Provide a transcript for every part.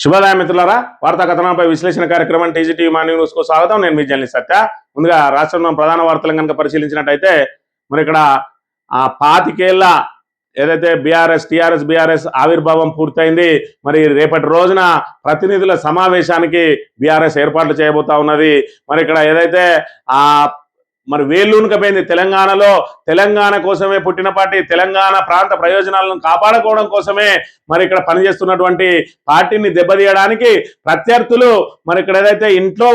శుభోదయం మిత్రులారా, వార్తా కథనంపై విశ్లేషణ కార్యక్రమం టీజీటీవీ మార్నింగ్ న్యూస్ కు స్వాగతం. నేను మీ జర్నలిస్ట్ సత్య. ముందుగా రాష్ట్రంలో ప్రధాన వార్తలను కనుక పరిశీలించినట్టయితే మరి ఇక్కడ 25 ఏళ్ల ఏదైతే టీఆర్ఎస్ ఆవిర్భావం పూర్తయింది. మరి రేపటి రోజున ప్రతినిధుల సమావేశానికి బీఆర్ఎస్ ఏర్పాట్లు చేయబోతా ఉన్నది. మరి ఇక్కడ ఏదైతే మరి వేళ్ళూనుకపోయింది తెలంగాణలో. తెలంగాణ కోసమే పుట్టిన పార్టీ, తెలంగాణ ప్రాంత ప్రయోజనాలను కాపాడుకోవడం కోసమే మరి ఇక్కడ పనిచేస్తున్నటువంటి పార్టీని దెబ్బతీయడానికి ప్రత్యర్థులు మరి ఇక్కడ ఏదైతే ఇంట్లో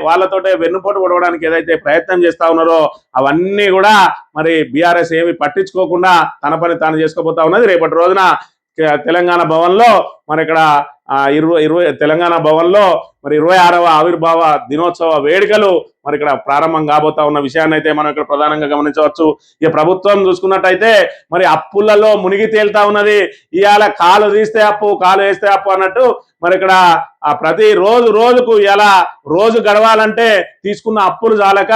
వాళ్ళతోటే వెన్నుపోటు పొడవడానికి ఏదైతే ప్రయత్నం చేస్తా ఉన్నారో అవన్నీ కూడా మరి బీఆర్ఎస్ ఏమి పట్టించుకోకుండా తన పని తాను చేసుకోబోతా ఉన్నది. రేపటి రోజున తెలంగాణ భవన్లో మరి ఇక్కడ తెలంగాణ భవన్లో మరి 26వ ఆవిర్భావ దినోత్సవ వేడుకలు మరి ఇక్కడ ప్రారంభం కాబోతా ఉన్న విషయాన్ని అయితే మనం ఇక్కడ ప్రధానంగా గమనించవచ్చు. ఇక ప్రభుత్వం చూసుకున్నట్టయితే మరి అప్పులలో మునిగి తేలుతా ఉన్నది. ఇవాళ కాలు తీస్తే అప్పు, కాలు వేస్తే అప్పు అన్నట్టు మరి ఇక్కడ ప్రతి రోజుకు ఇలా రోజు గడవాలంటే తీసుకున్న అప్పులు చాలక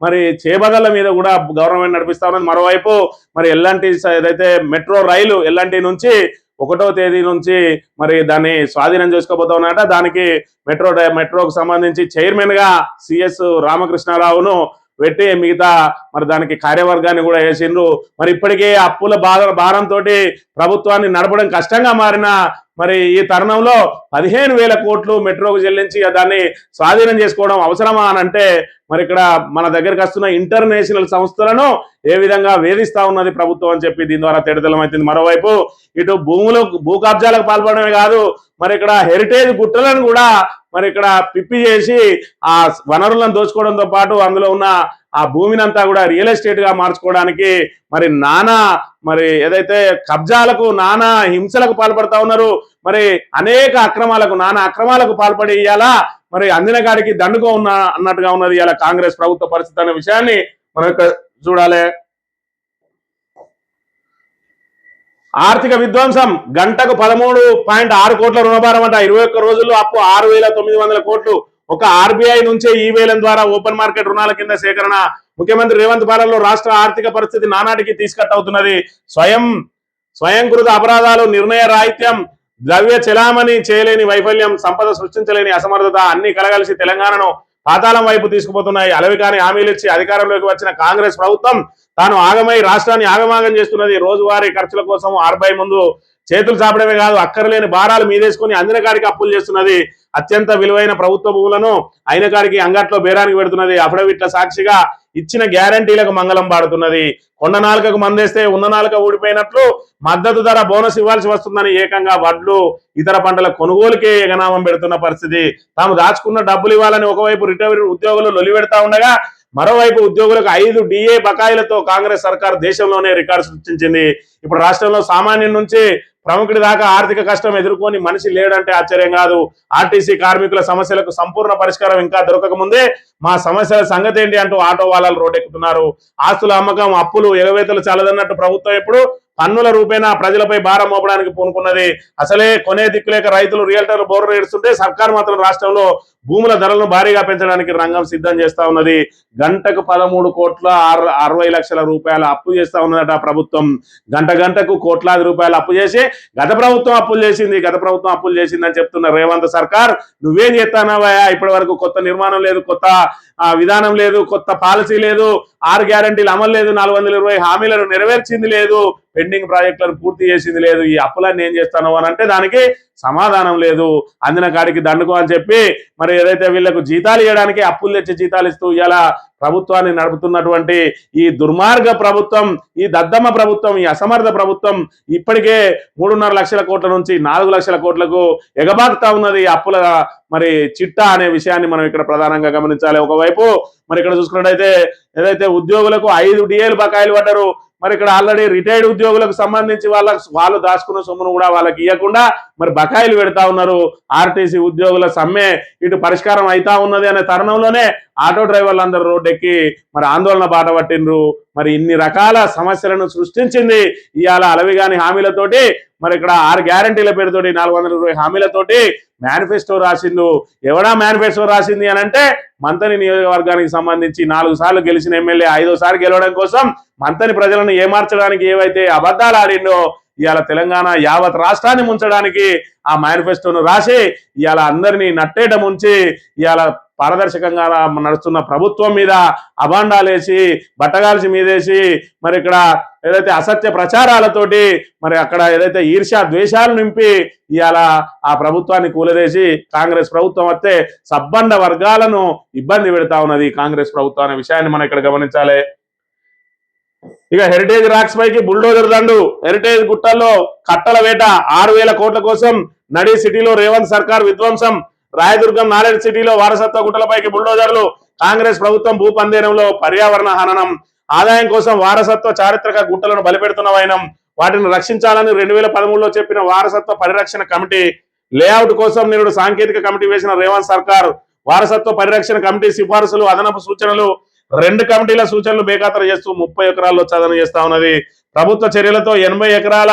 మరి చేబదల మీద కూడా గవర్నమెంట్ నడిపిస్తా ఉన్నది. మరోవైపు మరి ఎల్ఎన్టీ ఏదైతే మెట్రో రైలు ఎల్ఎన్టీ నుంచి 1వ తేదీ నుంచి మరి దాన్ని స్వాధీనం చేసుకోబోతా ఉన్నట. దానికి మెట్రోకు సంబంధించి చైర్మన్ గా సిఎస్ రామకృష్ణారావును పెట్టి మిగతా మరి దానికి కార్యవర్గాన్ని కూడా వేసిండ్రు. మరి ఇప్పటికే అప్పుల భారంతో ప్రభుత్వాన్ని నడపడం కష్టంగా మారిన మరి ఈ తరుణంలో 15,000 కోట్లు మెట్రోకు చెల్లించి దాన్ని స్వాధీనం చేసుకోవడం అవసరమా అని అంటే మరి ఇక్కడ మన దగ్గరికి వస్తున్న ఇంటర్నేషనల్ సంస్థలను ఏ విధంగా వేధిస్తా ఉన్నది ప్రభుత్వం అని చెప్పి దీని ద్వారా తేటతెల్లమవుతుంది. మరోవైపు ఇటు భూ కబ్జాలకు పాల్పడమే కాదు, మరి ఇక్కడ హెరిటేజ్ గుట్టలను కూడా మరి ఇక్కడ పిప్పి చేసి ఆ వనరులను దోచుకోవడంతో పాటు అందులో ఉన్న ఆ భూమిని అంతా కూడా రియల్ ఎస్టేట్ గా మార్చుకోవడానికి మరి మరి ఏదైతే కబ్జాలకు హింసలకు పాల్పడతా ఉన్నారు. మరి అనేక అక్రమాలకు పాల్పడి ఇయ్యాలా మరి అందిన కాడికి దండుగా అన్నట్టుగా ఉన్నది ఇలా కాంగ్రెస్ ప్రభుత్వ పరిస్థితి అనే విషయాన్ని మనం ఇక్కడ చూడాలి. ఆర్థిక విధ్వంసం, గంటకు 13.6 కోట్ల రుణభారం అంట. 21 రోజుల్లో అప్పు 6,900 కోట్లు. ఒక ఆర్బీఐ నుంచే ఈ వేలం ద్వారా ఓపెన్ మార్కెట్ రుణాల కింద సేకరణ. ముఖ్యమంత్రి రేవంత్ పాలనలో రాష్ట్ర ఆర్థిక పరిస్థితి నానాటికి తీసుకట్టవుతున్నది. స్వయంకృత అపరాధాలు, నిర్ణయ రాహిత్యం, ద్రవ్య చెలామణి చేయలేని వైఫల్యం, సంపద సృష్టించలేని అసమర్థత అన్ని కలగలిసి తెలంగాణను పాతాళం వైపు తీసుకుపోతున్నాయి. అలవికాని హామీలు ఇచ్చి అధికారంలోకి వచ్చిన కాంగ్రెస్ ప్రభుత్వం తాను ఆగమై రాష్ట్రాన్ని ఆగమాగం చేస్తున్నది. రోజువారీ ఖర్చుల కోసం ఆర్బీఐ ముందు చేతులు చాపడమే కాదు, అక్కర్లేని భారాలు మీదేసుకుని అందిన కాడికి అప్పులు చేస్తున్నది. అత్యంత విలువైన ప్రభుత్వ భూములను అయిన కాడికి అంగట్లో బేరానికి పెడుతున్నది. అఫిడవిట్ల సాక్షిగా ఇచ్చిన గ్యారంటీలకు మంగళం పాడుతున్నది. కొండ నాలుకకు మందేస్తే ఉన్న నాలుక ఊడిపోయినట్లు మద్దతు ధర బోనస్ ఇవ్వాల్సి వస్తుందని ఏకంగా వడ్లు ఇతర పంటల కొనుగోలుకే ఎగనామం పెడుతున్న పరిస్థితి. తాము దాచుకున్న డబ్బులు ఇవ్వాలని ఒకవైపు రిటైర్ ఉద్యోగులు లొలిపెడతా ఉండగా మరోవైపు ఉద్యోగులకు 5 DA బకాయిలతో కాంగ్రెస్ సర్కార్ దేశంలోనే రికార్డు సృష్టించింది. ఇప్పుడు రాష్ట్రంలో సామాన్యం నుంచి ప్రముఖుడి దాకా ఆర్థిక కష్టం ఎదుర్కొని మనిషి లేడంటే ఆశ్చర్యం కాదు. ఆర్టీసీ కార్మికుల సమస్యలకు సంపూర్ణ పరిష్కారం ఇంకా దొరకక ముందే మా సమస్యల సంగతి ఏంటి అంటూ ఆటో వాళ్ళు రోడ్డెక్కుతున్నారు. ఆస్తుల అమ్మకం, అప్పులు, ఎగవేతలు చాలదన్నట్టు ప్రభుత్వం ఎప్పుడు పన్నుల రూపేణా ప్రజలపై భారం మోపడానికి పూనుకున్నది. అసలే కొనే దిక్కులేక రైతులు, రియల్టర్లు బోర్లు ఏడుస్తుంటే సర్కారు మాత్రం రాష్ట్రంలో భూముల ధరలను భారీగా పెంచడానికి రంగం సిద్ధం చేస్తా ఉన్నది. గంటకు 13,60,00,000 రూపాయల అప్పు చేస్తా ఉన్నదట ప్రభుత్వం. గంటకు కోట్లాది రూపాయలు అప్పు చేసి గత ప్రభుత్వం అప్పులు చేసిందని చెప్తున్న రేవంత్ సర్కార్ నువ్వేం చేస్తానవా? ఇప్పటి వరకు కొత్త నిర్మాణం లేదు, కొత్త విధానం లేదు, కొత్త పాలసీ లేదు, 6 గ్యారంటీలు అమలు లేదు, 420 హామీలను నెరవేర్చింది లేదు, పెండింగ్ ప్రాజెక్టులను పూర్తి చేసింది లేదు. ఈ అప్పులన్నీ ఏం చేస్తాను అని అంటే దానికి సమాధానం లేదు. అందిన కాడికి దండుకో అని చెప్పి మరి ఏదైతే వీళ్లకు జీతాలు ఇవ్వడానికి అప్పులు తెచ్చి జీతాలు ఇస్తూ ఇలా ప్రభుత్వాన్ని నడుపుతున్నటువంటి ఈ దుర్మార్గ ప్రభుత్వం, ఈ దద్దమ్మ ప్రభుత్వం, ఈ అసమర్థ ప్రభుత్వం ఇప్పటికే 3.5 లక్షల కోట్ల నుంచి 4 లక్షల కోట్లకు ఎగబాకుతా ఉన్నది. అప్పుల మరి చిట్టా అనే విషయాన్ని మనం ఇక్కడ ప్రధానంగా గమనించాలి. ఒకవైపు మరి ఇక్కడ చూసుకున్నట్టయితే ఏదైతే ఉద్యోగులకు 5 DAలు బకాయిలు పడ్డారు. మరి ఇక్కడ ఆల్రెడీ రిటైర్డ్ ఉద్యోగులకు సంబంధించి వాళ్ళు దాచుకున్న సొమ్మును కూడా వాళ్ళకి ఇవ్వకుండా మరి బకాయిలు పెడతా ఉన్నారు. ఆర్టీసీ ఉద్యోగుల సమ్మె ఇటు పరిష్కారం అవుతా ఉన్నది అనే తరుణంలోనే ఆటో డ్రైవర్లు అందరూ రోడ్డెక్కి మరి ఆందోళన బాట పట్టిండ్రు. మరి ఇన్ని రకాల సమస్యలను సృష్టించింది ఇవాళ అలవిగాని హామీలతోటి. మరి ఇక్కడ 6 గ్యారంటీల పేరుతోటి 420 హామీలతోటి మేనిఫెస్టో రాసిండు. ఎవడా మేనిఫెస్టో రాసింది అని అంటే మంతని నియోజకవర్గానికి సంబంధించి 4 సార్లు గెలిచిన ఎమ్మెల్యే 5వ సారి గెలవడం కోసం మంతని ప్రజలను ఏమార్చడానికి ఏవైతే అబద్ధాలు ఆడిండో ఇవాళ తెలంగాణ యావత్ రాష్ట్రాన్ని ముంచడానికి ఆ మేనిఫెస్టోను రాసి ఇవాళ అందరినీ నట్టేట ముంచి ఇవాళ పారదర్శకంగా నడుస్తున్న ప్రభుత్వం మీద అభాండాలేసి బట్టగాల్చి మీదేసి మరి ఇక్కడ ఏదైతే అసత్య ప్రచారాలతోటి మరి అక్కడ ఏదైతే ఈర్ష్యా ద్వేషాలు నింపి ఇవాళ ఆ ప్రభుత్వాన్ని కూలదేసి కాంగ్రెస్ ప్రభుత్వం వస్తే సబ్బండ వర్గాలను ఇబ్బంది పెడతా ఉన్నది కాంగ్రెస్ ప్రభుత్వం అనే విషయాన్ని మనం ఇక్కడ గమనించాలి. ఇక హెరిటేజ్ రాక్స్ పైకి బుల్డోజర్ దండు. హెరిటేజ్ గుట్టల్లో కట్టల వేట 6,000 కోట్ల కోసం నడి సిటీలో రేవంత్ సర్కార్ విధ్వంసం. రాయదుర్గం నాలెడ్జ్ సిటీలో వారసత్వ గుట్టలపైకి బుల్డోజర్లు. కాంగ్రెస్ ప్రభుత్వం భూపందేరంలో పర్యావరణ హననం. ఆదాయం కోసం వారసత్వ చారిత్రక గుట్టలను బలిపెడుతున్న వైనం. వాటిని రక్షించాలని 2013లో చెప్పిన వారసత్వ పరిరక్షణ కమిటీ లేఅవుట్ కోసం నేడు సాంకేతిక కమిటీ వేసిన రేవంత్ సర్కార్. వారసత్వ పరిరక్షణ కమిటీ సిఫారసులు, అదనపు సూచనలు, 2 కమిటీల సూచనలు బేఖాతరు చేస్తూ 30 ఎకరాల్లో చదును చేస్తా ఉన్నది. ప్రభుత్వ చర్యలతో 80 ఎకరాల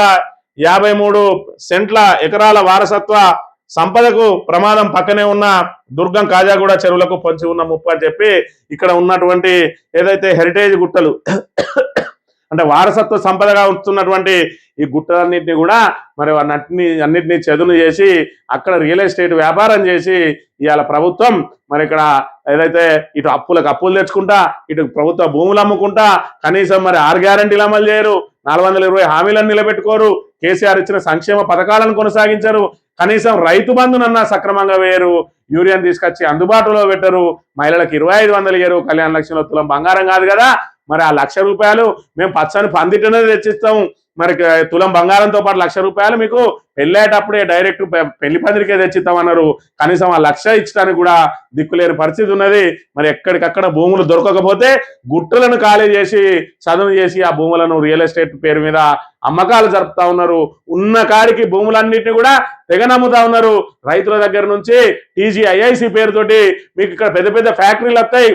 53 సెంట్ల ఎకరాల వారసత్వ సంపదకు ప్రమాదం. పక్కనే ఉన్న దుర్గం కాజాగూడ చెరువులకు పొంచి ఉన్న ముప్పు అని చెప్పి ఇక్కడ ఉన్నటువంటి ఏదైతే హెరిటేజ్ గుట్టలు అంటే వారసత్వ సంపదగా ఉంటున్నటువంటి ఈ గుట్టలన్నింటినీ కూడా మరి అన్నిటినీ చదును చేసి అక్కడ రియల్ ఎస్టేట్ వ్యాపారం చేసి ఇవాళ ప్రభుత్వం మరి ఇక్కడ ఏదైతే ఇటు అప్పులు తెచ్చుకుంటా ఇటు ప్రభుత్వ భూములు అమ్ముకుంటా కనీసం మరి 6 గ్యారంటీలు అమలు చేయరు, 420 హామీలను నిలబెట్టుకోరు, కేసీఆర్ ఇచ్చిన సంక్షేమ పథకాలను కొనసాగించరు, కనీసం రైతు బంధునన్నా సక్రమంగా వేయరు, యూరియాని తీసుకొచ్చి అందుబాటులో పెట్టరు, మహిళలకు 2500 ఇయ్యరు, కళ్యాణ లక్ష్యంలో తులం బంగారం కాదు కదా మరి ఆ ₹1,00,000 మేము పచ్చని పందిటనే తెచ్చిస్తాం, మరి తులం బంగారంతో పాటు ₹1,00,000 మీకు పెళ్ళేటప్పుడే డైరెక్ట్ పెళ్లి పందిరికే తెచ్చిస్తామన్నారు. కనీసం ఆ 1,00,000 ఇచ్చడానికి కూడా దిక్కులేని పరిస్థితి ఉన్నది. మరి ఎక్కడికక్కడ భూములు దొరకకపోతే గుట్టలను ఖాళీ చేసి చదువు చేసి ఆ భూములను రియల్ ఎస్టేట్ పేరు మీద అమ్మకాలు జరుపుతా ఉన్నారు. ఉన్న కాడికి భూములన్నింటినీ కూడా తెగ నమ్ముతా ఉన్నారు. రైతుల దగ్గర నుంచి TGIIC పేరుతోటి మీకు ఇక్కడ పెద్ద పెద్ద ఫ్యాక్టరీలు వస్తాయి,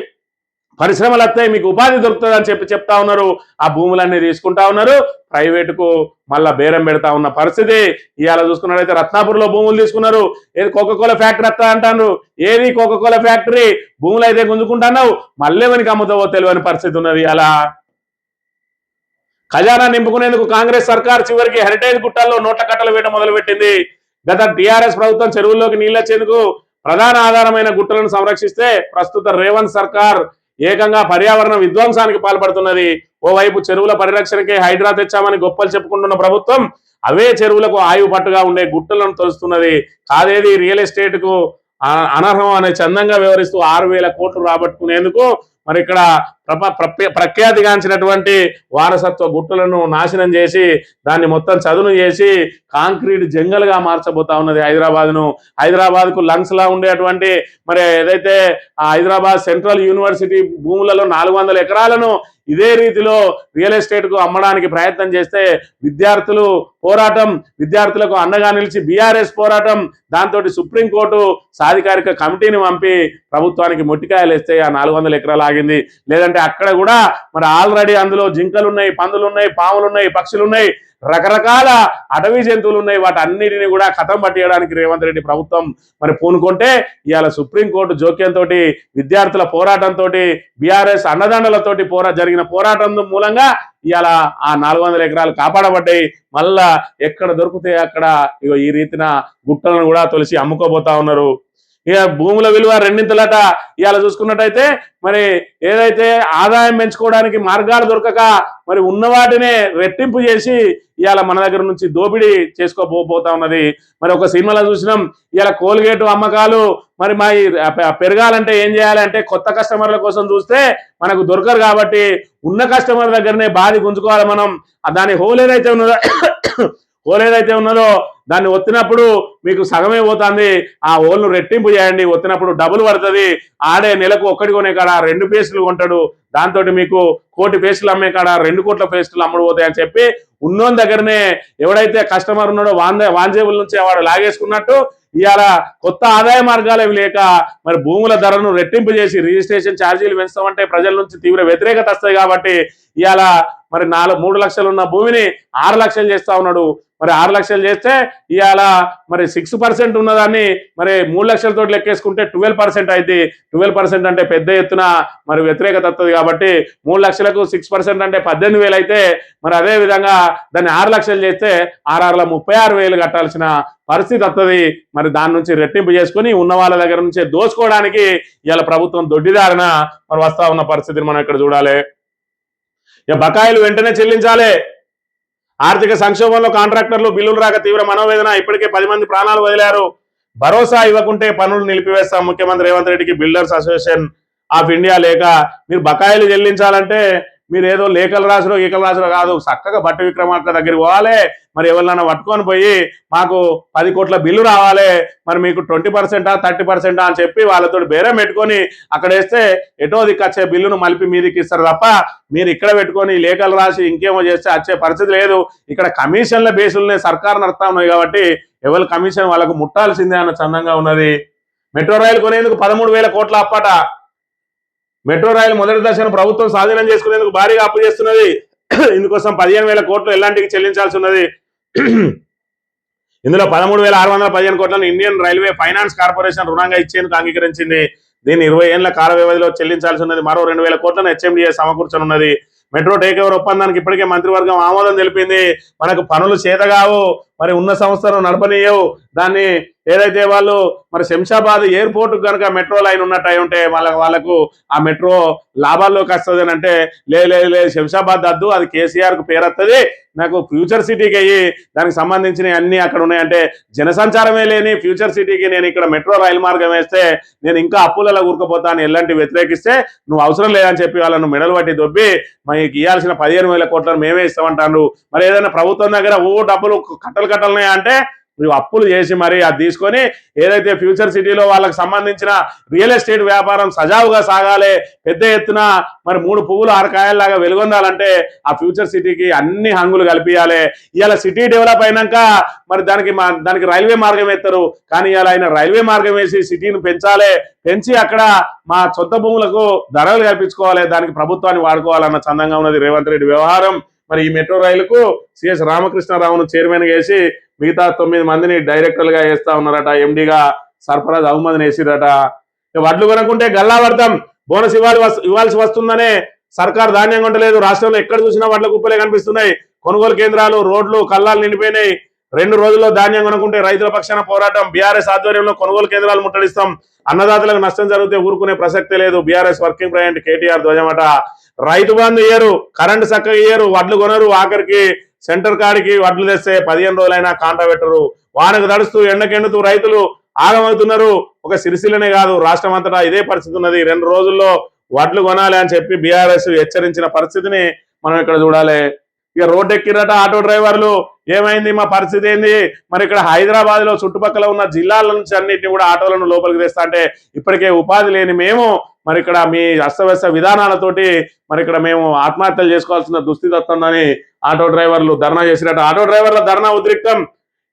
పరిశ్రమలు వస్తాయి, మీకు ఉపాధి దొరుకుతుంది అని చెప్తా ఉన్నారు. ఆ భూములన్నీ తీసుకుంటా ఉన్నారు, ప్రైవేటుకు మళ్ళా బేరం పెడతా ఉన్న పరిస్థితి. ఇవాళ చూసుకున్నట్లయితే రత్నాపూర్లో భూములు తీసుకున్నారు. ఏది కోకోకోలా ఫ్యాక్టరీ వస్తా అంటారు, ఏది కోకోకోలా ఫ్యాక్టరీ భూములు అయితే గుంజుకుంటున్నావు, మళ్ళీ మనకి అమ్ముతావో తెలియని పరిస్థితి ఉన్నది. అలా ఖజానా నింపుకునేందుకు కాంగ్రెస్ సర్కార్ చివరికి హెరిటేజ్ గుట్టాల్లో నోట్ల కట్టలు వేయడం మొదలుపెట్టింది. గత టీఆర్ఎస్ ప్రభుత్వం చెరువుల్లోకి నీళ్లొచ్చేందుకు ప్రధాన ఆధారమైన గుట్టలను సంరక్షిస్తే ప్రస్తుత రేవంత్ సర్కార్ ఏకంగా పర్యావరణ విధ్వంసానికి పాల్పడుతున్నది. ఓవైపు చెరువుల పరిరక్షణకే హైడ్రా తెచ్చామని గొప్పలు చెప్పుకుంటున్న ప్రభుత్వం అవే చెరువులకు ఆయువు పట్టుగా ఉండే గుట్టలను తొలుస్తున్నది. కాదేది రియల్ ఎస్టేట్ కు అనర్హం అనే చందంగా వ్యవహరిస్తూ 6,000 కోట్లు రాబట్టుకునేందుకు మరి ఇక్కడ ప్రఖ్యాతిగాంచినటువంటి వారసత్వ గుట్టలను నాశనం చేసి దాన్ని మొత్తం చదును చేసి కాంక్రీట్ జంగల్గా మార్చబోతా ఉన్నది హైదరాబాద్ కు లంగ్స్ లా ఉండేటువంటి మరి ఏదైతే హైదరాబాద్ సెంట్రల్ యూనివర్సిటీ భూములలో 400 ఎకరాలను ఇదే రీతిలో రియల్ ఎస్టేట్ కు అమ్మడానికి ప్రయత్నం చేస్తే విద్యార్థులకు అండగా నిలిచి బీఆర్ఎస్ పోరాటం, దాంతో సుప్రీంకోర్టు సాధికారిక కమిటీని పంపి ప్రభుత్వానికి మొట్టికాయలు వేస్తే ఆ 400 ఎకరాలు ఆగింది. లేదంటే అక్కడ కూడా మరి ఆల్రెడీ అందులో జింకలు ఉన్నాయి, పందులు ఉన్నాయి, పాములు ఉన్నాయి, పక్షులు ఉన్నాయి, రకరకాల అటవీ జంతువులు ఉన్నాయి. వాటన్నిటిని కూడా కథం పట్టేయడానికి రేవంత్ రెడ్డి ప్రభుత్వం మరి పూనుకుంటే ఇవాళ సుప్రీంకోర్టు జోక్యంతో విద్యార్థుల పోరాటంతో బీఆర్ఎస్ అండదండలతోటి జరిగిన పోరాటం మూలంగా ఇవాళ ఆ 400 ఎకరాలు కాపాడబడ్డాయి. మళ్ళా ఎక్కడ దొరికితే అక్కడ ఈ రీతిన గుట్టలను కూడా తొలిసి అమ్ముకోబోతా ఉన్నారు. ఇక భూముల విలువ రెండింతలట. ఇవాళ చూసుకున్నట్టయితే మరి ఏదైతే ఆదాయం పెంచుకోవడానికి మార్గాలు దొరకక మరి ఉన్న వాటినే రెట్టింపు చేసి ఇవాళ మన దగ్గర నుంచి దోపిడీ చేసుకోబోతా ఉన్నది. మరి ఒక సినిమాలో చూసినాం, ఇవాళ కోల్గేట్ అమ్మకాలు మరి మా పెరగాలంటే ఏం చేయాలంటే కొత్త కస్టమర్ల కోసం చూస్తే మనకు దొరకరు కాబట్టి ఉన్న కస్టమర్ దగ్గరనే బాధి గుంజుకోవాలి మనం. దాని హోల్ ఏదైతే ఉన్నదో దాన్ని ఒత్తినప్పుడు మీకు సగమే పోతుంది, ఆ హోల్ను రెట్టింపు చేయండి, ఒత్తినప్పుడు డబుల్ పడుతుంది. ఆడే నెలకు 1 కొనే కాడ 2 పేస్టులు కొంటాడు, దాంతో మీకు 1 కోటి పేస్టులు అమ్మే కాడ 2 కోట్ల పేస్టులు అమ్ముడు పోతాయి అని చెప్పి ఉన్నోని దగ్గరనే ఎవడైతే కస్టమర్ ఉన్నాడో వాంజేబుల్ నుంచి వాడు లాగేసుకున్నట్టు ఇవాళ కొత్త ఆదాయ మార్గాలు అవి లేక మరి భూముల ధరను రెట్టింపు చేసి రిజిస్ట్రేషన్ ఛార్జీలు పెంచుతామంటే ప్రజల నుంచి తీవ్ర వ్యతిరేకత వస్తాయి. కాబట్టి ఇవాళ మరి 3 లక్షలు ఉన్న భూమిని 6 లక్షలు చేస్తా ఉన్నాడు. మరి 6 లక్షలు చేస్తే ఇవాళ మరి 6% ఉన్నదాన్ని మరి 3 లక్షలతో లెక్కేసుకుంటే 12% అయితే 12% అంటే పెద్ద ఎత్తున మరి వ్యతిరేకత వస్తుంది కాబట్టి 3 లక్షలకు 6% అంటే 18,000 అయితే మరి అదే విధంగా దాన్ని 6 లక్షలు చేస్తే 36,36,000 కట్టాల్సిన పరిస్థితి వస్తుంది. మరి దాని నుంచి రెట్టింపు చేసుకుని ఉన్న వాళ్ళ దగ్గర నుంచే దోచుకోవడానికి ఇవాళ ప్రభుత్వం దొడ్డిదారిన మరి వస్తా ఉన్న పరిస్థితిని మనం ఇక్కడ చూడాలి. ఇక బకాయిలు వెంటనే చెల్లించాలి. ఆర్థిక సంక్షోభంలో కాంట్రాక్టర్లు బిల్లులు రాక తీవ్ర మనోవేదన, ఇప్పటికే 10 మంది ప్రాణాలు వదిలారు. భరోసా ఇవ్వకుంటే పనులు నిలిపివేస్తాం. ముఖ్యమంత్రి రేవంత్ రెడ్డికి బిల్డర్స్ అసోసియేషన్ ఆఫ్ ఇండియా లేఖ. మీరు బకాయిలు చెల్లించాలంటే మీరు ఏదో లేఖలు రాసులో ఈకలు రాసులో కాదు, చక్కగా బట్టి విక్రమార్క దగ్గరికి పోవాలి. మరి ఎవరినైనా పట్టుకొని పోయి మాకు 10 కోట్ల బిల్లు రావాలి, మరి మీకు 20%, 30% అని చెప్పి వాళ్ళతో బేరం పెట్టుకొని అక్కడ వేస్తే ఎటో దిక్కు బిల్లును మలిపి మీదికి ఇస్తారు తప్ప మీరు ఇక్కడ పెట్టుకొని లేఖలు రాసి ఇంకేమో చేస్తే వచ్చే పరిస్థితి లేదు. ఇక్కడ కమిషన్ల బేసులనే సర్కారు నడుస్తా ఉన్నాయి కాబట్టి ఎవరి కమిషన్ వాళ్ళకు ముట్టాల్సిందే అన్న చందంగా ఉన్నది. మెట్రో రైలు కొనేందుకు 13,000 కోట్ల అప్పట. మెట్రో రైలు మొదటి దశను ప్రభుత్వం స్వాధీనం చేసుకునేందుకు భారీగా అప్పు చేస్తున్నది. ఇందుకోసం 15,000 కోట్లు ఎల్లాంటికి చెల్లించాల్సి ఉన్నది. ఇందులో 13,615 కోట్లను ఇండియన్ రైల్వే ఫైనాన్స్ కార్పొరేషన్ రుణంగా ఇచ్చేందుకు అంగీకరించింది. దీన్ని 20 ఏళ్ల కాల వ్యవధిలో చెల్లించాల్సి ఉన్నది. మరో 2,000 కోట్లను హెచ్ఎండిఏ సమకూర్చనున్నది. మెట్రో టేక్ ఓవర్ ఒప్పందానికి ఇప్పటికే మంత్రివర్గం ఆమోదం తెలిపింది. మనకు పనులు చేతగావు, మరి ఉన్న సంస్థను నడపనీయవు. దాన్ని ఏదైతే వాళ్ళు మరి శంషాబాద్ ఎయిర్పోర్ట్ కనుక మెట్రో లైన్ ఉన్నట్టు అయి ఉంటే వాళ్ళకు ఆ మెట్రో లాభాల్లోకి వస్తుంది అని అంటే లే శంషాబాద్ వద్దు, అది కేసీఆర్కు పేరు వస్తుంది, నాకు ఫ్యూచర్ సిటీకి అయ్యి దానికి సంబంధించిన అన్ని అక్కడ ఉన్నాయంటే జనసంచారమే లేని ఫ్యూచర్ సిటీకి నేను ఇక్కడ మెట్రో రైలు మార్గం వేస్తే నేను ఇంకా అప్పులలో కూరుకుపోతాను ఎలాంటి వ్యతిరేకిస్తే నువ్వు అవసరం లేదని చెప్పి వాళ్ళను మెడలు పట్టి దొబ్బి మనకి ఇవ్వాల్సిన 15,000 కోట్లను మేమే ఇస్తామంటారు. మరి ఏదైనా ప్రభుత్వం దగ్గర డబ్బులు కట్టలున్నాయా అంటే నువ్వు అప్పులు చేసి మరి అది తీసుకొని ఏదైతే ఫ్యూచర్ సిటీలో వాళ్ళకి సంబంధించిన రియల్ ఎస్టేట్ వ్యాపారం సజావుగా సాగాలి, పెద్ద ఎత్తున మరి 3 పువ్వులు 6 కాయల్లాగా వెలుగొందాలంటే ఆ ఫ్యూచర్ సిటీకి అన్ని హంగులు కల్పించాలి. ఇవాళ సిటీ డెవలప్ అయినాక మరి దానికి రైల్వే మార్గం వేస్తారు, కానీ ఇవాళ ఆయన రైల్వే మార్గం వేసి సిటీని పెంచి అక్కడ మా సొంత భూములకు ధరలు కల్పించుకోవాలి, దానికి ప్రభుత్వాన్ని వాడుకోవాలన్న చందంగా ఉన్నది రేవంత్ రెడ్డి వ్యవహారం. మరి ఈ మెట్రో రైలుకు సిఎస్ రామకృష్ణారావును చైర్మన్ గా వేసి మిగతా 9 మందిని డైరెక్టర్లుగా వేస్తా ఉన్నారట. ఎండిగా సర్ఫరాజ్ అహ్మద్ని వేసిరట. వడ్లు కొనుక్కుంటే గల్లా పడతాం, బోనస్ ఇవ్వాల్సి వస్తుందనే సర్కార్ ధాన్యం కొంటలేదు. రాష్ట్రంలో ఎక్కడ చూసినా వడ్ల కుప్పలే కనిపిస్తున్నాయి. కొనుగోలు కేంద్రాలు, రోడ్లు కల్లాలు నిండిపోయినాయి. 2 రోజుల్లో ధాన్యం కొనుక్కుంటే రైతుల పక్షాన పోరాటం. బీఆర్ఎస్ ఆధ్వర్యంలో కొనుగోలు కేంద్రాలు ముట్టడిస్తాం. అన్నదాతలకు నష్టం జరిగితే ఊరుకునే ప్రసక్తే లేదు. బీఆర్ఎస్ వర్కింగ్ ప్రెసిడెంట్ కేటీఆర్ ధ్వజమట. రైతు బంధు ఇయ్యరు, కరెంటు చక్కగా ఇయ్యరు, వడ్లు కొనరు, ఆఖరికి సెంటర్ కాడికి వడ్లు తెస్తే 15 రోజులైనా కాంటా పెట్టరు. వానకు తడుస్తూ ఎండకెండుతూ రైతులు ఆగమవుతున్నారు. ఒక సిరిసిల్లనే కాదు రాష్ట్రం అంతటా ఇదే పరిస్థితి ఉన్నది. 2 రోజుల్లో వడ్లు కొనాలి అని చెప్పి బీఆర్ఎస్ హెచ్చరించిన పరిస్థితిని మనం ఇక్కడ చూడాలి. ఇక రోడ్డు ఎక్కిరట ఆటో డ్రైవర్లు, ఏమైంది మా పరిస్థితి ఏంది? మరి ఇక్కడ హైదరాబాద్ లో చుట్టుపక్కల ఉన్న జిల్లాల నుంచి అన్నింటినీ కూడా ఆటోలను లోపలికి తెస్తా అంటే ఇప్పటికే ఉపాధి లేని మేము మరి ఇక్కడ మీ అస్తవ్యస్త విధానాలతోటి మరి ఇక్కడ మేము ఆత్మహత్యలు చేసుకోవాల్సిన దుస్థితి వస్తుందని ఆటో డ్రైవర్లు ధర్నా చేసినట్టు. ఆటో డ్రైవర్ల ధర్నా ఉద్రిక్తం.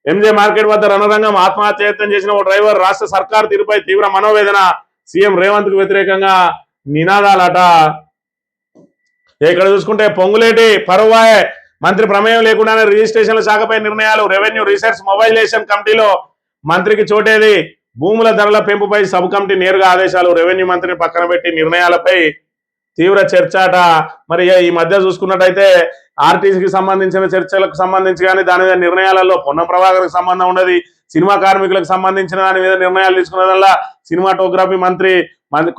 ఎంజే మార్కెట్ వద్ద రణరంగం, ఆత్మహత్యయత్నం చేసిన ఓ డ్రైవర్. రాష్ట్ర సర్కార్ తీరుపై తీవ్ర మనోవేదన. సీఎం రేవంత్ కు వ్యతిరేకంగా నినాదాలట. ఇక్కడ చూసుకుంటే పొంగులేటి పరువాయ్ మంత్రి ప్రమేయం లేకుండానే రిజిస్ట్రేషన్ల శాఖపై నిర్ణయాలు. రెవెన్యూ రీసెర్చ్ మొబైలైజేషన్ కమిటీలో మంత్రికి చోటేది. భూముల ధరల పెంపుపై సబ్ కమిటీ నేరుగా ఆదేశాలు. రెవెన్యూ మంత్రిని పక్కన పెట్టి నిర్ణయాలపై తీవ్ర చర్చాట. మరి ఈ మధ్య చూసుకున్నట్టయితే ఆర్టీసీకి సంబంధించిన చర్చలకు సంబంధించి కానీ దాని మీద నిర్ణయాలలో పొన్నం ప్రభాకర్కి సంబంధం ఉన్నది. సినిమా కార్మికులకు సంబంధించిన దాని మీద నిర్ణయాలు తీసుకున్నదల్లా సినిమాటోగ్రఫీ మంత్రి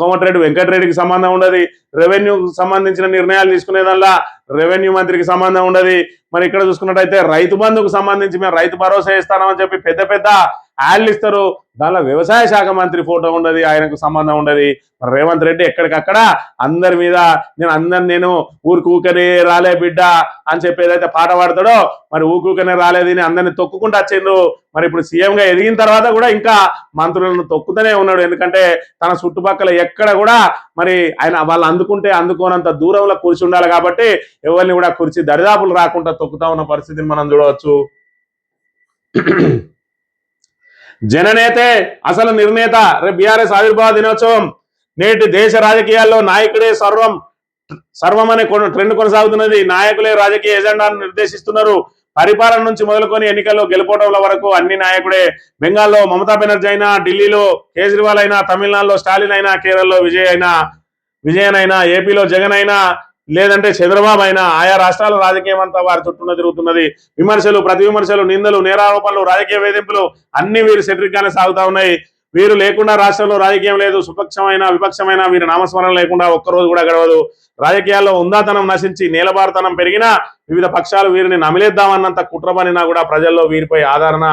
కోమటిరెడ్డి వెంకటరెడ్డికి సంబంధం ఉండదు. రెవెన్యూకి సంబంధించిన నిర్ణయాలు తీసుకునేదల్లా రెవెన్యూ మంత్రికి సంబంధం ఉండదు. మరి ఇక్కడ చూసుకున్నట్టయితే రైతు బంధుకు సంబంధించి మేము రైతు భరోసా ఇస్తామని చెప్పి పెద్ద పెద్ద యాడ్లు ఇస్తారు, దానిలో వ్యవసాయ శాఖ మంత్రి ఫోటో ఉండదు, ఆయనకు సంబంధం ఉండదు. మరి రేవంత్ రెడ్డి ఎక్కడికక్కడ అందరి మీద నేను ఊరికూకనే రాలే బిడ్డ అని చెప్పి ఏదైతే పాట పాడతాడో మరి ఊకూకనే రాలేదని అందరిని తొక్కుకుంటూ వచ్చిండ్రు. మరి ఇప్పుడు సీఎంగా ఎదిగిన తర్వాత కూడా ఇంకా మంత్రులను తొక్కుతూనే ఉన్నాడు. ఎందుకంటే తన చుట్టుపక్కల ఎక్కడ కూడా మరి ఆయన వాళ్ళు అందుకోనంత దూరంలో కూర్చి ఉండాలి కాబట్టి ఎవరిని కూడా కుర్చీ దరిదాపులు రాకుండా తొక్కుతా ఉన్న పరిస్థితిని మనం చూడవచ్చు. జననేతే అసలు నిర్ణేత. రేపు బీఆర్ఎస్ ఆవిర్భావ దినోత్సవం. నేటి దేశ రాజకీయాల్లో నాయకుడే సర్వం అనే ట్రెండ్ కొనసాగుతున్నది. నాయకులే రాజకీయ ఎజెండాను నిర్దేశిస్తున్నారు. పరిపాలన నుంచి మొదలుకొని ఎన్నికల్లో గెలుపోవడంల వరకు అన్ని నాయకుడే. బెంగాల్లో మమతా బెనర్జీ అయినా, ఢిల్లీలో కేజ్రీవాల్ అయినా, తమిళనాడులో స్టాలిన్ అయినా, కేరళలో విజయన్ అయినా, ఏపీలో జగన్ అయినా, లేదంటే చంద్రబాబు అయినా, ఆయా రాష్ట్రాల రాజకీయం అంతా వారి చుట్టూన తిరుగుతున్నది. విమర్శలు, ప్రతి విమర్శలు, నిందలు, నేరారోపణలు, రాజకీయ వేధింపులు అన్ని వీరు సెట్రిక్గానే సాగుతా ఉన్నాయి. వీరు లేకుండా రాష్ట్రంలో రాజకీయం లేదు. సుపక్షమైన విపక్షమైన వీరి నామస్మరణ లేకుండా ఒక్కరోజు కూడా గడవదు. రాజకీయాల్లో ఉందాతనం నశించి నేలబారుతనం పెరిగినా వివిధ పక్షాలు వీరిని నమిలేద్దామన్నంత కుట్ర పనినా కూడా ప్రజల్లో వీరిపై ఆదరణ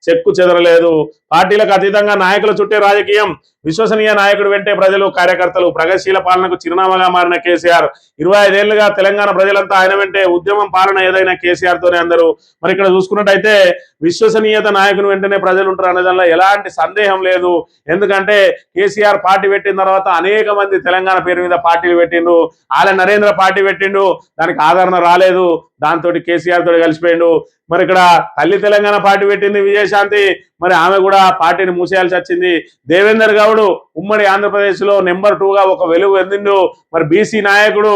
చెక్కు చెదరలేదు. పార్టీలకు అతీతంగా నాయకుల చుట్టే రాజకీయం. విశ్వసనీయ నాయకుడు వెంటే ప్రజలు, కార్యకర్తలు. ప్రగతిశీల పాలనకు చిరునామాగా మారిన కేసీఆర్. 25 ఏళ్లుగా తెలంగాణ ప్రజలంతా ఆయన వెంటే. ఉద్యమం పాలన ఏదైనా కేసీఆర్ తోనే అందరూ. మరి ఇక్కడ చూసుకున్నట్టయితే విశ్వసనీయత నాయకుని వెంటనే ప్రజలు ఉంటారు అనే దానిలో ఎలాంటి సందేహం లేదు. ఎందుకంటే కేసీఆర్ పార్టీ పెట్టిన తర్వాత అనేక మంది తెలంగాణ పేరు మీద పార్టీలు పెట్టిండు. ఆల నరేంద్ర పార్టీ పెట్టిండు, దానికి ఆదరణ రాలేదు. దాంతో కేసీఆర్ తోటి కలిసిపోయిండు. మరి ఇక్కడ తల్లి తెలంగాణ పార్టీ పెట్టింది విజయశాంతి, మరి ఆమె కూడా పార్టీని మూసేయాల్సి వచ్చింది. దేవేందర్ గౌడ్ ఉమ్మడి ఆంధ్రప్రదేశ్ లో నెంబర్ 2గా ఒక వెలుగు ఎందిండు. మరి బీసీ నాయకుడు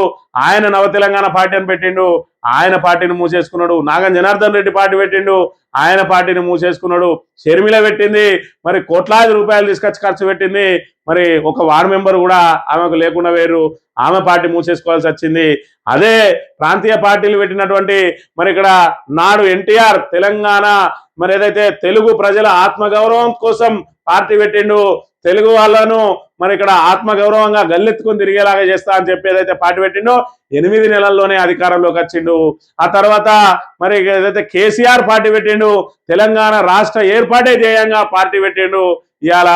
ఆయన నవ తెలంగాణ పార్టీ అని పెట్టిండు, ఆయన పార్టీని మూసేసుకున్నాడు. నాగం జనార్దన్ రెడ్డి పార్టీ పెట్టిండు, ఆయన పార్టీని మూసేసుకున్నాడు. షర్మిల పెట్టింది, మరి కోట్లాది రూపాయలు తీసుకొచ్చి ఖర్చు పెట్టింది. మరి ఒక వార్డు మెంబర్ కూడా ఆమెకు లేకుండా వేరు, ఆమె పార్టీ మూసేసుకోవాల్సి వచ్చింది. అదే ప్రాంతీయ పార్టీలు పెట్టినటువంటి మరి ఇక్కడ నాడు ఎన్టీఆర్ తెలంగాణ మరి ఏదైతే తెలుగు ప్రజల ఆత్మగౌరవం కోసం పార్టీ పెట్టిండు, తెలుగు వాళ్ళను మరి ఇక్కడ ఆత్మగౌరవంగా గల్లెత్తుకొని తిరిగేలాగా చేస్తా అని చెప్పి ఏదైతే పార్టీ పెట్టిండో 8 నెలల్లోనే అధికారంలోకి వచ్చిండు. ఆ తర్వాత మరి ఏదైతే కేసీఆర్ పార్టీ పెట్టిండు, తెలంగాణ రాష్ట్ర ఏర్పాటే ధ్యేయంగా పార్టీ పెట్టిండు. ఇవాళ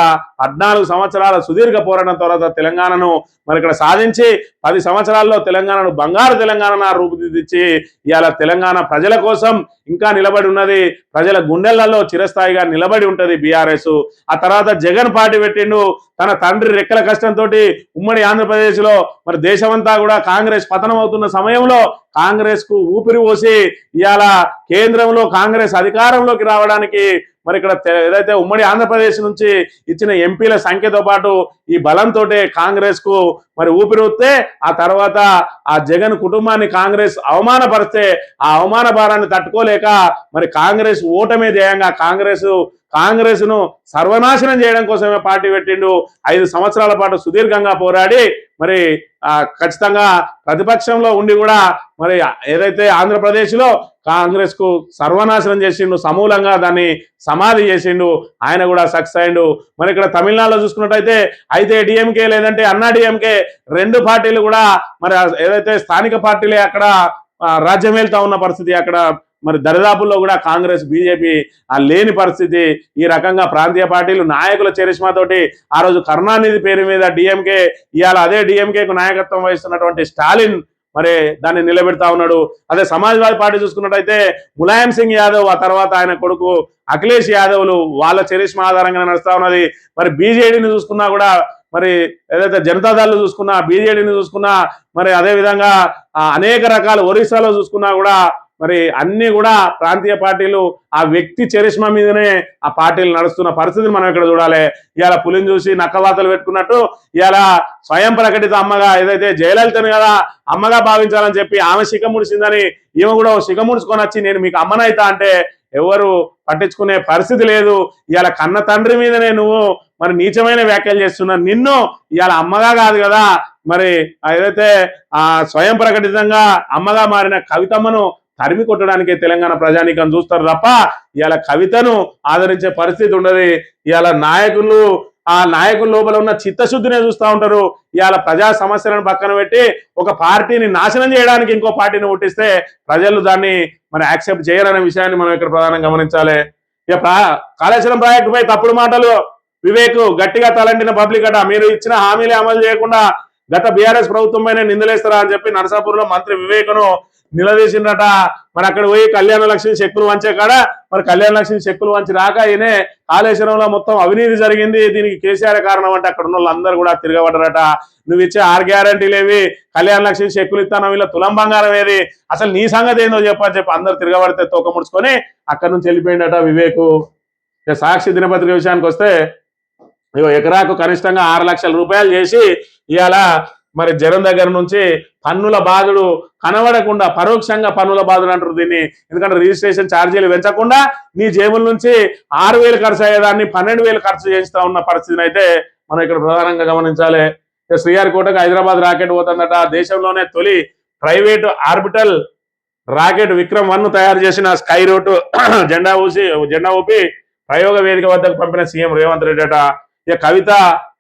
14 సంవత్సరాల సుదీర్ఘ పోరాటం తర్వాత తెలంగాణను మరి ఇక్కడ సాధించి 10 సంవత్సరాల్లో తెలంగాణను బంగారు తెలంగాణ రూపుదిద్దించి ఇవాళ తెలంగాణ ప్రజల కోసం ఇంకా నిలబడి ఉన్నది. ప్రజల గుండెలలో చిరస్థాయిగా నిలబడి ఉంటది బీఆర్ఎస్. ఆ తర్వాత జగన్ పార్టీ పెట్టిండు. తన తండ్రి రెక్కల కష్టంతో ఉమ్మడి ఆంధ్రప్రదేశ్ లో మరి దేశమంతా కూడా కాంగ్రెస్ పతనం అవుతున్న సమయంలో కాంగ్రెస్ కు ఊపిరి పోసి ఇవాళ కేంద్రంలో కాంగ్రెస్ అధికారంలోకి రావడానికి మరి ఇక్కడ ఏదైతే ఉమ్మడి ఆంధ్రప్రదేశ్ నుంచి ఇచ్చిన ఎంపీల సంఖ్యతో పాటు ఈ బలంతో కాంగ్రెస్ కు మరి ఊపిరిస్తే ఆ తర్వాత ఆ జగన్ కుటుంబాన్ని కాంగ్రెస్ అవమానపరిస్తే ఆ అవమాన భారాన్ని తట్టుకోలేక మరి కాంగ్రెస్ ఓటమే ధ్యేయంగా కాంగ్రెస్ ను సర్వనాశనం చేయడం కోసమే పార్టీ పెట్టిండు. 5 సంవత్సరాల పాటు సుదీర్ఘంగా పోరాడి మరి ఖచ్చితంగా ప్రతిపక్షంలో ఉండి కూడా మరి ఏదైతే ఆంధ్రప్రదేశ్ లో కాంగ్రెస్ కు సర్వనాశనం చేసిండు, సమూలంగా దాన్ని సమాధి చేసిండు. ఆయన కూడా సక్సెస్ అయ్యిండు. మరి ఇక్కడ తమిళనాడులో చూసుకున్నట్టయితే అయితే డిఎంకే లేదంటే అన్నా డిఎంకే 2 పార్టీలు కూడా మరి ఏదైతే స్థానిక పార్టీలే అక్కడ రాజ్యం వెళ్తా ఉన్న పరిస్థితి. అక్కడ మరి దరిదాపుల్లో కూడా కాంగ్రెస్ బీజేపీ లేని పరిస్థితి. ఈ రకంగా ప్రాంతీయ పార్టీలు నాయకుల చరిష్మాతోటి ఆ రోజు కరుణానిధి పేరు మీద డిఎంకే, ఇవాళ అదే డిఎంకేకు నాయకత్వం వహిస్తున్నటువంటి స్టాలిన్ మరి దాన్ని నిలబెడతా ఉన్నాడు. అదే సమాజ్వాదీ పార్టీ చూసుకున్నట్టయితే ములాయం సింగ్ యాదవ్, ఆ తర్వాత ఆయన కొడుకు అఖిలేష్ యాదవ్లు వాళ్ళ చరిష్మా ఆధారంగా నడుస్తా ఉన్నది. మరి బీజేడీని చూసుకున్నా కూడా మరి ఏదైతే జనతాదళ్ చూసుకున్నా, బీజేడీని చూసుకున్నా, మరి అదే విధంగా అనేక రకాల ఒరిస్సాలో చూసుకున్నా కూడా మరి అన్ని కూడా ప్రాంతీయ పార్టీలు ఆ వ్యక్తి చరిష్మా మీదనే ఆ పార్టీలు నడుస్తున్న పరిస్థితిని మనం ఇక్కడ చూడాలి. ఇవాళ పులిని చూసి నక్కవాతలు పెట్టుకున్నట్టు ఇవాళ స్వయం ప్రకటిత అమ్మగా ఏదైతే జయలలితను కదా అమ్మగా భావించాలని చెప్పి ఆమె శిఖముడిసిందని ఈమె కూడా శిఖముడుచుకొని వచ్చి నేను మీకు అమ్మనైతా అంటే ఎవరు పట్టించుకునే పరిస్థితి లేదు. ఇవాళ కన్న తండ్రి మీదనే నువ్వు మరి నీచమైన వ్యాఖ్యలు చేస్తున్నా, నిన్ను ఇవాళ అమ్మగా కాదు కదా మరి ఏదైతే స్వయం ప్రకటితంగా అమ్మగా మారిన కవితమ్మను తరిమి కొట్టడానికే తెలంగాణ ప్రజానీకం చూస్తారు తప్ప ఇవాళ కవితను ఆదరించే పరిస్థితి ఉండదు. ఇవాళ ఆ నాయకుల లోపల ఉన్న చిత్తశుద్ధినే చూస్తూ ఉంటారు. ఇవాళ ప్రజా సమస్యలను పక్కన పెట్టి ఒక పార్టీని నాశనం చేయడానికి ఇంకో పార్టీని పుట్టిస్తే ప్రజలు దాన్ని మరి యాక్సెప్ట్ చేయరనే విషయాన్ని మనం ఇక్కడ ప్రధానంగా గమనించాలి. ఇక కాళేశ్వరం ప్రాజెక్టుపై తప్పుడు మాటలు వివేక్ గట్టిగా తలంటిన పబ్లిక్ అట. మీరు ఇచ్చిన హామీలే అమలు చేయకుండా గత బీఆర్ఎస్ ప్రభుత్వంపైనే నిందలేస్తారా అని చెప్పి నరసాపూర్లో మంత్రి వివేక్ను నిలదీసిందట. మరి అక్కడ పోయి కళ్యాణ లక్ష్మి చెక్కులు వంచే కాడ మరి కళ్యాణ లక్ష్మి చెక్కులు వంచి రాక ఈయనే కాళేశ్వరంలో మొత్తం అవినీతి జరిగింది, దీనికి కేసీఆర్ కారణం అంటే అక్కడ ఉన్న వాళ్ళందరూ కూడా తిరగబడ్డారట. నువ్వు ఇచ్చే 6 గ్యారంటీలు ఏవి, కళ్యాణ లక్ష్మి చెక్కులు ఇస్తాను, వీళ్ళ తులం బంగారం ఏది, అసలు నీ సంగతి ఏందో చెప్పని అందరు తిరగబడితే తోక ముడుచుకొని అక్కడి నుంచి వెళ్ళిపోయిందట వివేక్. సాక్షి దినపత్రిక విషయానికి వస్తే ఎకరాకు కనిష్టంగా 6 లక్షల రూపాయలు చేసి ఇవాళ మరి జనం దగ్గర నుంచి పన్నుల బాధుడు కనబడకుండా పరోక్షంగా పన్నుల బాధుడు అంటారు దీన్ని. ఎందుకంటే రిజిస్ట్రేషన్ ఛార్జీలు పెంచకుండా నీ జేబుల నుంచి 6,000 ఖర్చు అయ్యేదాన్ని 12,000 ఖర్చు చేస్తూ ఉన్న పరిస్థితిని అయితే మనం ఇక్కడ ప్రధానంగా గమనించాలి. శ్రీహరికోటకు హైదరాబాద్ రాకెట్ పోతుందట. దేశంలోనే తొలి ప్రైవేటు ఆర్బిటల్ రాకెట్ విక్రమ్-1 తయారు చేసిన స్కై రూట్ జెండా ఊపి ప్రయోగ వేదిక వద్దకు పంపిన సీఎం రేవంత్ రెడ్డి అట. ఇక కవిత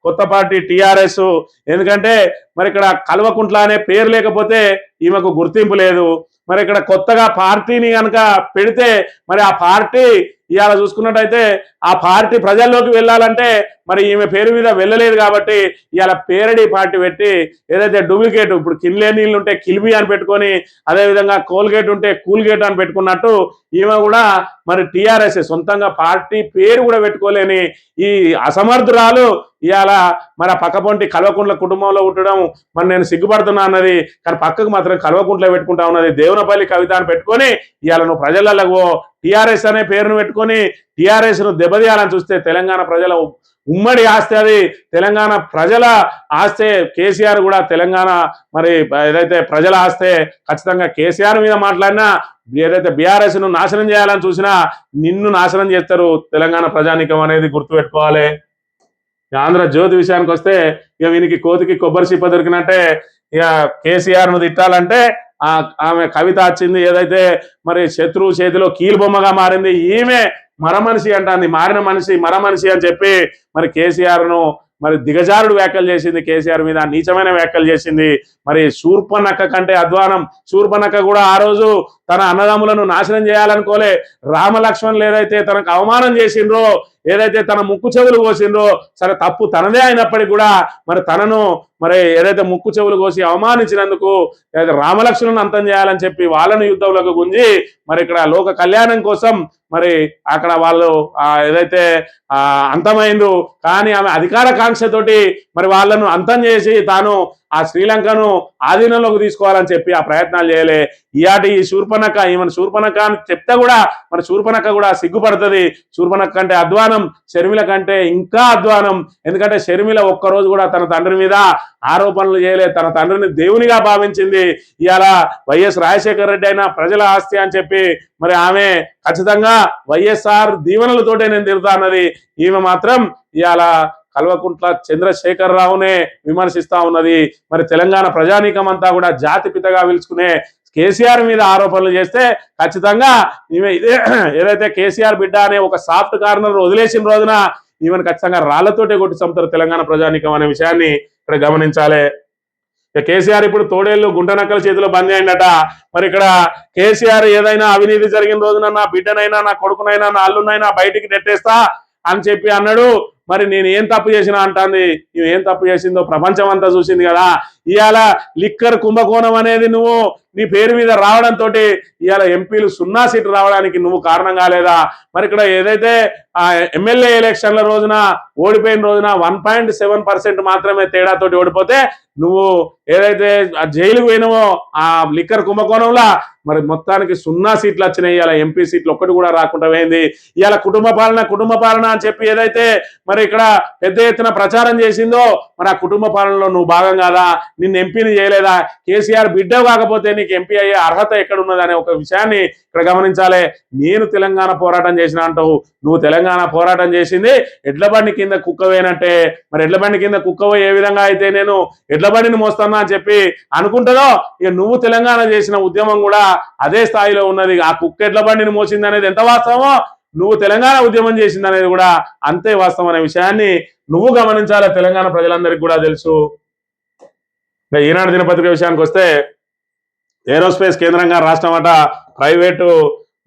కొత్త పార్టీ టీఆర్ఎస్. ఎందుకంటే మరి ఇక్కడ కల్వకుంట్ల అనే పేరు లేకపోతే ఈమెకు గుర్తింపు లేదు. మరి ఇక్కడ కొత్తగా పార్టీని కనుక పెడితే మరి ఆ పార్టీ ఇవాళ చూసుకున్నట్టయితే ఆ పార్టీ ప్రజల్లోకి వెళ్ళాలంటే మరి ఈమె పేరు మీద వెళ్ళలేదు కాబట్టి ఇవాళ పేరడీ పార్టీ పెట్టి ఏదైతే డూప్లికేట్ ఇప్పుడు కిన్లే నీళ్ళు ఉంటే కిల్బీ అని పెట్టుకొని అదేవిధంగా కోల్గేట్ ఉంటే కూల్గేట్ అని పెట్టుకున్నట్టు ఈమె కూడా మరి టీఆర్ఎస్ సొంతంగా పార్టీ పేరు కూడా పెట్టుకోలేని ఈ అసమర్థురాలు ఇవాళ మరి పక్కపొంటి కల్వకుంట్ల కుటుంబంలో ఉండడం మరి నేను సిగ్గుపడుతున్నా అన్నది. కానీ పక్కకు మాత్రం కల్వకుంట్ల పెట్టుకుంటా ఉన్నది. దేవునపల్లి కవిత అని పెట్టుకొని ఇవాళ నువ్వు ప్రజలలో టీఆర్ఎస్ అనే పేరును పెట్టుకొని టీఆర్ఎస్ ను దెబ్బతీయాలని చూస్తే తెలంగాణ ప్రజల ఉమ్మడి ఆస్తి, అది తెలంగాణ ప్రజల ఆస్తే. కేసీఆర్ కూడా తెలంగాణ మరి ఏదైతే ప్రజల ఆస్తే ఖచ్చితంగా కేసీఆర్ మీద మాట్లాడినా ఏదైతే బీఆర్ఎస్ ను నాశనం చేయాలని చూసినా నిన్ను నాశనం చేస్తారు తెలంగాణ ప్రజానీకం అనేది గుర్తుపెట్టుకోవాలి. ఆంధ్రజ్యోతి విషయానికి వస్తే ఇక వీనికి కోతికి కొబ్బరి చిప్ప దొరికినట్టే. ఇక కేసీఆర్ ను తిట్టాలంటే ఆమె కవిత వచ్చింది ఏదైతే మరి శత్రువు చేతిలో కీలుబొమ్మగా మారింది. ఈమె మరమనిషి అంటాంది. మారిన మనిషి మరమనిషి అని చెప్పి మరి కేసీఆర్ ను మరి దిగజారుడు వ్యాఖ్యలు చేసింది. కేసీఆర్ మీద నీచమైన వ్యాఖ్యలు చేసింది. మరి శూర్పణఖ కంటే అధ్వానం. శూర్పణఖ కూడా ఆ రోజు తన అన్నదమ్ములను నాశనం చేయాలనుకోలే. రామలక్ష్మణులు ఏదైతే తనకు అవమానం చేసిండ్రో, ఏదైతే తన ముక్కు చెవులు కోసిండ్రో, సరే తప్పు తనదే అయినప్పటికీ కూడా మరి తనను మరి ఏదైతే ముక్కు చెవులు కోసి అవమానించినందుకు ఏదైతే రామలక్ష్మణులను అంతం చేయాలని చెప్పి వాళ్ళను యుద్ధంలోకి గుంజి మరి ఇక్కడ లోక కళ్యాణం కోసం మరి అక్కడ వాళ్ళు ఏదైతే అంతమైందో. కానీ ఆమె అధికార కాంక్షతోటి మరి వాళ్ళను అంతం చేసి తాను ఆ శ్రీలంకను ఆధీనంలోకి తీసుకోవాలని చెప్పి ఆ ప్రయత్నాలు చేయలే. ఈ శూర్పణఖ ఈమెను శూర్పణఖ అని చెప్తే కూడా మరి శూర్పణఖ కూడా సిగ్గుపడుతుంది. శూర్పణఖ కంటే అధ్వానం షర్మిల కంటే ఇంకా అధ్వానం. ఎందుకంటే షర్మిల ఒక్కరోజు కూడా తన తండ్రి మీద ఆరోపణలు చేయలేదు. తన తండ్రిని దేవునిగా భావించింది. ఇవాళ వైఎస్ రాజశేఖర రెడ్డి అయినా ప్రజల ఆస్తి అని చెప్పి మరి ఆమె ఖచ్చితంగా వైఎస్ఆర్ దీవెనలతోటే నేను తిరుగుతా అన్నది. ఈమె మాత్రం ఇవాళ కల్వకుంట్ల చంద్రశేఖరరావునే విమర్శిస్తా ఉన్నది. మరి తెలంగాణ ప్రజానీకం అంతా కూడా జాతి పితగా పిలుచుకునే కేసీఆర్ మీద ఆరోపణలు చేస్తే ఖచ్చితంగా ఈమె ఏదైతే కేసీఆర్ బిడ్డ అనే ఒక సాఫ్ట్ కార్నర్ వదిలేసిన రోజున ఈమెను ఖచ్చితంగా రాళ్లతోటే కొట్టి చంపుతారు తెలంగాణ ప్రజానీకం అనే విషయాన్ని ఇక్కడ గమనించాలి. కేసీఆర్ ఇప్పుడు తోడేళ్లు గుంటనక్కల చేతిలో బంద్ అయిందట. మరి ఇక్కడ కేసీఆర్ ఏదైనా అవినీతి జరిగిన రోజున నా బిడ్డనైనా నా కొడుకునైనా నా అల్లునైనా బయటికి నెట్టేస్తా అని చెప్పి అన్నాడు. మరి నేను ఏం తప్పు చేసినా అంటాంది. నువ్వు ఏం తప్పు చేసిందో ప్రపంచం అంతా చూసింది కదా. ఇవాళ లిక్కర్ కుంభకోణం అనేది నువ్వు నీ పేరు మీద రావడంతో ఇవాళ ఎంపీలు 0 సీటు రావడానికి నువ్వు కారణం కాలేదా? మరి ఇక్కడ ఏదైతే ఆ ఎమ్మెల్యే ఎలక్షన్ల రోజున ఓడిపోయిన రోజున 1.7% మాత్రమే తేడాతోటి ఓడిపోతే నువ్వు ఏదైతే జైలుకు పోయినావో ఆ లిక్కర్ కుంభకోణంలో మరి మొత్తానికి 0 సీట్లు వచ్చినాయి. ఇవాళ ఎంపీ సీట్లు ఒక్కటి కూడా రాకుండా పోయింది. ఇవాళ కుటుంబ పాలన అని చెప్పి ఏదైతే మరి ఇక్కడ పెద్ద ఎత్తున ప్రచారం చేసిందో మరి ఆ కుటుంబ పాలనలో నువ్వు భాగం కాదా? నిన్ను ఎంపీని చేయలేదా? కేసీఆర్ బిడ్డ కాకపోతే నీకు ఎంపీ అయ్యే అర్హత ఎక్కడ ఉన్నదనే ఒక విషయాన్ని ఇక్కడ గమనించాలి. నేను తెలంగాణ పోరాటం చేసిన అంటావు. నువ్వు తెలంగాణ పోరాటం చేసింది ఎడ్లబండి కింద కుక్కవేనంటే మరి ఎడ్లబండి కింద కుక్కవో ఏ విధంగా అయితే నేను ఎడ్లబండిని మోస్తున్నా అని చెప్పి అనుకుంటుందో ఇక నువ్వు తెలంగాణ చేసిన ఉద్యమం కూడా అదే స్థాయిలో ఉన్నది. ఆ కుక్క ఎడ్లబండిని మోసింది అనేది ఎంత వాస్తవమో నువ్వు తెలంగాణ ఉద్యమం చేసింది అనేది కూడా అంతే వాస్తవం అనే విషయాన్ని నువ్వు గమనించాలి. తెలంగాణ ప్రజలందరికీ కూడా తెలుసు. ఈనాడు దినపత్రిక విషయానికి వస్తే ఏరోస్పేస్ కేంద్రంగా రాష్ట్రం అట ప్రైవేటు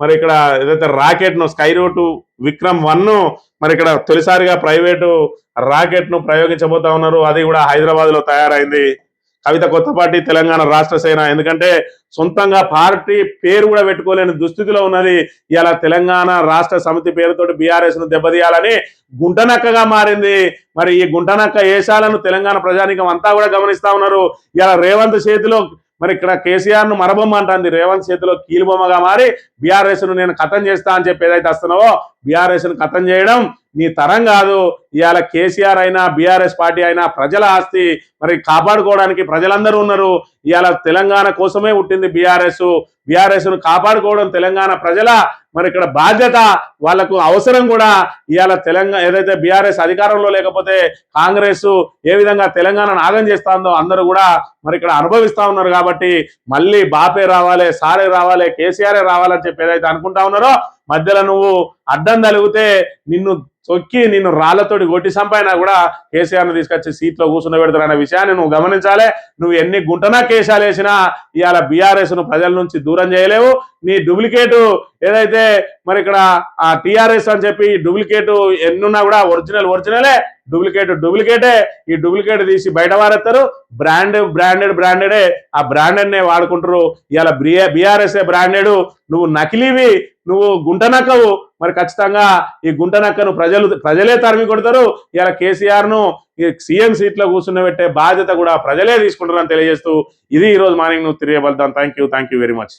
మరి ఇక్కడ ఏదైతే రాకెట్ ను స్కై రూట్ విక్రమ్-1 మరి ఇక్కడ తొలిసారిగా ప్రైవేటు రాకెట్ ను ప్రయోగించబోతా ఉన్నారు. అది కూడా హైదరాబాద్ లో తయారైంది. కవిత కొత్త పార్టీ తెలంగాణ రాష్ట్ర సేన. ఎందుకంటే సొంతంగా పార్టీ పేరు కూడా పెట్టుకోలేని దుస్థితిలో ఉన్నది. ఇలా తెలంగాణ రాష్ట్ర సమితి పేరుతోటి బీఆర్ఎస్ ను దెబ్బతీయాలని గుంటనక్కగా మారింది. మరి ఈ గుంటనక్క ఏషాలను తెలంగాణ ప్రజానీకం అంతా కూడా గమనిస్తా ఉన్నారు. ఇలా రేవంత్ చేతిలో మరి ఇక్కడ కేసీఆర్ ను మరబొమ్మ అంటుంది, రేవంత్ చేతిలో కీలుబొమ్మగా మారి బీఆర్ఎస్ ను నేను ఖతం చేస్తా అని చెప్పి ఏదైతే వస్తున్నావో బీఆర్ఎస్ ను ఖతం చేయడం నీ తరం కాదు. ఇవాళ కేసీఆర్ అయినా బీఆర్ఎస్ పార్టీ అయినా ప్రజల ఆస్తి, మరి కాపాడుకోవడానికి ప్రజలందరూ ఉన్నారు. ఇవాళ తెలంగాణ కోసమే పుట్టింది బీఆర్ఎస్ ను కాపాడుకోవడం తెలంగాణ ప్రజల మరి ఇక్కడ బాధ్యత, వాళ్లకు అవసరం కూడా. ఇవాళ తెలంగాణ ఏదైతే బీఆర్ఎస్ అధికారంలో లేకపోతే కాంగ్రెస్ ఏ విధంగా తెలంగాణను ఆగం చేస్తుందో అందరూ కూడా మరి ఇక్కడ అనుభవిస్తా ఉన్నారు. కాబట్టి మళ్ళీ బాపే రావాలి, సారే రావాలి, కేసీఆరే రావాలని చెప్పి ఏదైతే అనుకుంటా ఉన్నారో మధ్యలో నువ్వు అడ్డం తలిగితే నిన్ను తొక్కి నిన్ను రాళ్లతోటి కొట్టి సంపైనా కూడా కేసీఆర్ను తీసుకొచ్చి సీట్లో కూర్చుండబెడతారనే విషయాన్ని నువ్వు గమనించాలి. నువ్వు ఎన్ని గుంటనా కేసాలు వేసినా ఇవాళ బీఆర్ఎస్ ను ప్రజల నుంచి దూరం చేయలేవు. నీ డూప్లికేటు ఏదైతే మరి ఇక్కడ ఆ టీఆర్ఎస్ అని చెప్పి డూప్లికేటు ఎన్నున్నా కూడా ఒరిజినలే, డూప్లికేటే. ఈ డూప్లికేట్ తీసి బయట వారెత్తారు. బ్రాండెడే ఆ బ్రాండెడ్ నే వాడుకుంటారు. ఇవాళ బీఆర్ఎస్ బ్రాండెడ్, నువ్వు నకిలీవి, నువ్వు గుంటనక్కవు. మరి ఖచ్చితంగా ఈ గుంటనక్కను ప్రజలే తరిమి కొడతారు. ఇలా కేసీఆర్ ను సీఎం సీట్లో కూర్చున్నబెట్టే బాధ్యత కూడా ప్రజలే తీసుకుంటారని తెలియజేస్తూ ఇది ఈ రోజు మార్నింగ్ నువ్వు తెలియబడతాను. Thank you very much.